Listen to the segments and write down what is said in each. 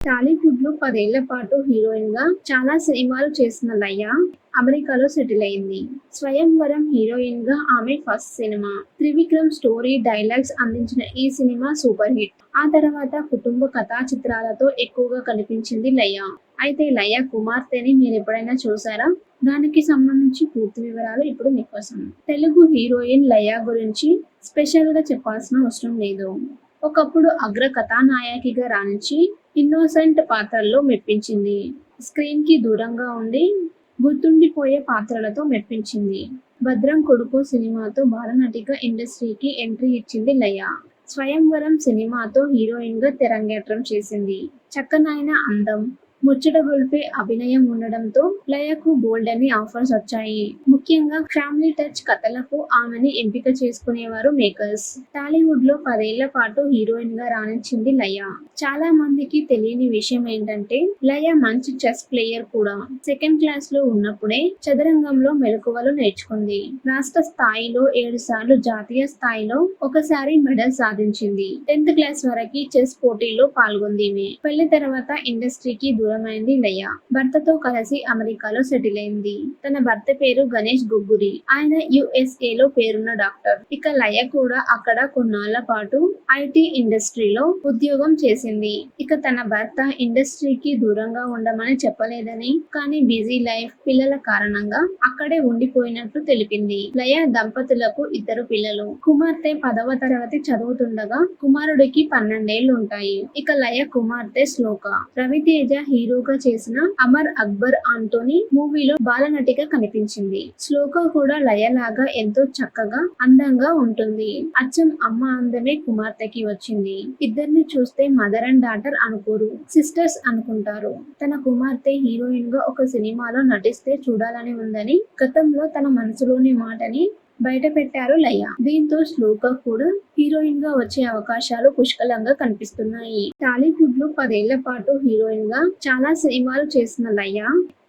టాలీవుడ్‌లో 10 ఏళ్ల పాటు హీరోయిన్‌గా చాలా సినిమాలు చేసిన లయ అమెరికాలో సెటిల్ అయింది. 'స్వయంవరం' హీరోయిన్‌గా ఆమె first cinema. Trivikram story, dialogues అందించిన ఈ సినిమా సూపర్ హిట్. ఆ తర్వాత కుటుంబ కథా చిత్రాలతో ఎక్కువగా కనిపించింది లయ. అయితే లయ కుమార్తెని మీరెప్పుడైనా చూసారా? దానికి సంబంధించి పూర్తి వివరాలు ఇప్పుడు మీకోసం. తెలుగు హీరోయిన్ లయ గురించి స్పెషల్‌గా చెప్పాల్సిన అవసరం లేదు. ఒకప్పుడు అగ్ర కథానాయకిగా రాణించి ఇన్నోసెంట్ పాత్రల్లో మెప్పించింది. స్క్రీన్‌కి దూరంగా ఉండి గుర్తుండిపోయే పాత్రలతో మెప్పించింది. 'భద్రం కొడుకు' సినిమాతో బాలనటిగా ఇండస్ట్రీకి ఎంట్రీ ఇచ్చింది లయ. 'స్వయంవరం' సినిమాతో హీరోయిన్‌గా తెరంగేట్రం చేసింది. చక్కనైన అందం, ముచ్చటగొల్పే అభినయం ఉండడంతో లయకు బోల్డన్ని ఆఫర్స్ వచ్చాయి. ముఖ్యంగా ఫ్యామిలీ టచ్ కథలకు ఆమెని ఎంపిక చేసుకునేవారు మేకర్స్. టాలీవుడ్‌లో 10 ఏళ్ల పాటు హీరోయిన్‌గా రాణించింది లయ. చాలా మందికి తెలియని విషయం ఏంటంటే లయ మంచి చెస్ ప్లేయర్ కూడా. సెకండ్ క్లాస్‌లో ఉన్నప్పుడే చదరంగంలో మెలకువలు నేర్చుకుంది. రాష్ట్ర స్థాయిలో 7 సార్లు, జాతీయ స్థాయిలో ఒకసారి మెడల్ సాధించింది. 10th క్లాస్ వరకి చెస్ పోటీల్లో పాల్గొందీమె. పెళ్లి తర్వాత ఇండస్ట్రీకి దూరమైంది లయ. భర్తతో కలిసి అమెరికాలో సెటిల్ అయింది. తన భర్త పేరు గణేష్ గొగ్గురి. ఆయన యుఎస్ఏలో పేరున్న డాక్టర్. ఇక లయ కూడా అక్కడ కొన్నాళ్ల పాటు ఐటీ ఇండస్ట్రీలో ఉద్యోగం చేసింది. ఇక తన భర్త ఇండస్ట్రీకి దూరంగా ఉండమని చెప్పలేదని, కానీ బిజీ లైఫ్, పిల్లల కారణంగా అక్కడే ఉండిపోయినట్లు తెలిపింది. లయ దంపతులకు 2 పిల్లలు. కుమార్తె 10వ తరగతి చదువుతుండగా కుమారుడికి 12 ఏళ్లు ఉంటాయి. ఇక లయ కుమార్తె శ్లోక. రవితేజ హీరోగా చేసిన 'అమర్ అక్బర్ ఆంటోనీ' మూవీలో బాలనటిగా కనిపించింది. శ్లోక కూడా లయలాగా ఎంతో చక్కగా, అందంగా ఉంటుంది. అచ్చం అమ్మ అందమే కుమార్తెకి వచ్చింది. ఇద్దరిని చూస్తే మదర్ అండ్ డాటర్ అనుకోరు, సిస్టర్స్ అనుకుంటారు. తన కుమార్తె హీరోయిన్ గా ఒక సినిమాలో నటిస్తే చూడాలని ఉందని గతంలో తన మనసులోని మాటని బయట పెట్టారు లయ. దీంతో శ్లోక కూడా హీరోయిన్ గా వచ్చే అవకాశాలు పుష్కలంగా కనిపిస్తున్నాయి. టాలీవుడ్‌లో 10 ఏళ్ల పాటు హీరోయిన్ గా చాలా సినిమాలు చేసిన లయ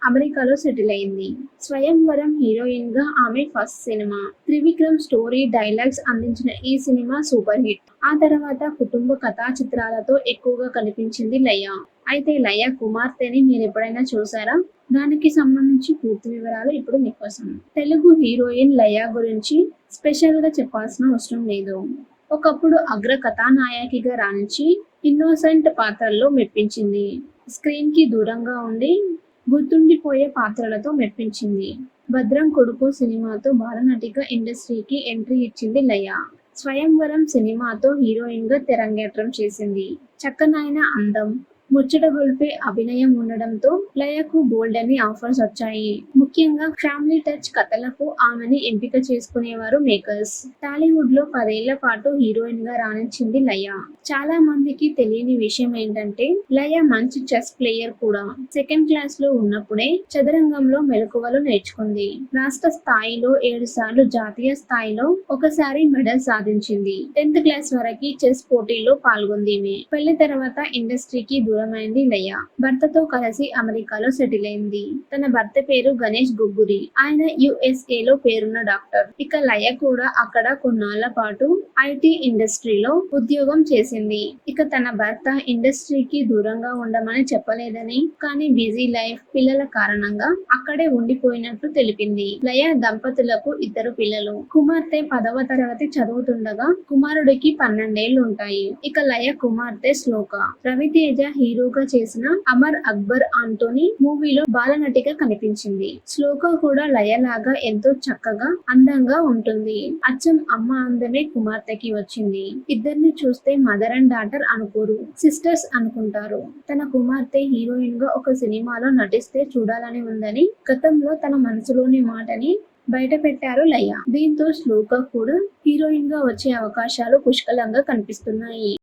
అమెరికాలో సెటిల్ అయింది. 'స్వయంవరం' హీరోయిన్ గా ఆమె first cinema. Trivikram story, dialogues అందించిన ఈ సినిమా సూపర్ హిట్. ఆ తర్వాత కుటుంబ కథా చిత్రాలతో ఎక్కువగా కనిపించింది లయ. అయితే లయ కుమార్తెని మీరెప్పుడైనా చూసారా? దానికి సంబంధించి పూర్తి వివరాలు ఇప్పుడు మీకోసం. తెలుగు హీరోయిన్ లయ గురించి స్పెషల్‌గా చెప్పాల్సిన అవసరం లేదు. ఒకప్పుడు అగ్ర కథానాయకిగా రాణించి ఇన్నోసెంట్ పాత్రల్లో మెప్పించింది. స్క్రీన్‌కి దూరంగా ఉండి గుర్తుండిపోయే పాత్రలతో మెప్పించింది. 'భద్రం కొడుకు' సినిమాతో బాలనటిగా ఇండస్ట్రీకి ఎంట్రీ ఇచ్చింది లయ. 'స్వయంవరం' సినిమాతో హీరోయిన్‌గా తెరంగేట్రం చేసింది. చక్కనైన అందం, ముచ్చటగొల్పే అభినయం ఉండడంతో లయకు బోల్డన్ని ఆఫర్స్ వచ్చాయి. ముఖ్యంగా ఫ్యామిలీ టచ్ కథలకు ఆమెని ఎంపిక చేసుకునేవారు మేకర్స్. టాలీవుడ్‌లో 10 ఏళ్ల పాటు హీరోయిన్‌గా రాణించింది లయ. చాలా మందికి తెలియని విషయం ఏంటంటే లయ మంచి చెస్ ప్లేయర్ కూడా. సెకండ్ క్లాస్‌లో ఉన్నప్పుడే చదరంగంలో మెలకువలు నేర్చుకుంది. రాష్ట్ర స్థాయిలో 7 సార్లు, జాతీయ స్థాయిలో ఒకసారి మెడల్ సాధించింది. 10th క్లాస్ వరకి చెస్ పోటీల్లో పాల్గొందీమె. పెళ్లి తర్వాత ఇండస్ట్రీకి దూరమైంది లయ. భర్తతో కలిసి అమెరికాలో సెటిల్ అయింది. తన భర్త పేరు గణేష్ గొగ్గురి. ఆయన యుఎస్ఏలో పేరున్న డాక్టర్. ఇక లయ కూడా అక్కడ కొన్నాళ్ల పాటు ఐటీ ఇండస్ట్రీలో ఉద్యోగం చేసింది. ఇక తన భర్త ఇండస్ట్రీకి దూరంగా ఉండమని చెప్పలేదని, కానీ బిజీ లైఫ్, పిల్లల కారణంగా అక్కడే ఉండిపోయినట్లు తెలిపింది. లయ దంపతులకు 2 పిల్లలు. కుమార్తె 10వ తరగతి చదువుతుండగా కుమారుడికి 12 ఏళ్లు ఉంటాయి. ఇక లయ కుమార్తె శ్లోక. రవితేజ హీరోగా చేసిన 'అమర్ అక్బర్ ఆంటోనీ' మూవీలో బాలనటిగా కనిపించింది. శ్లోక కూడా లయలాగా ఎంతో చక్కగా, అందంగా ఉంటుంది. అచ్చం అమ్మ అందమే కుమార్తెకి వచ్చింది. ఇద్దరిని చూస్తే మదర్ అండ్ డాటర్ అనుకోరు, సిస్టర్స్ అనుకుంటారు. తన కుమార్తె హీరోయిన్ గా ఒక సినిమాలో నటిస్తే చూడాలని ఉందని గతంలో తన మనసులోని మాటని బయట పెట్టారు లయ. దీంతో శ్లోక కూడా హీరోయిన్ గా వచ్చే అవకాశాలు పుష్కలంగా కనిపిస్తున్నాయి.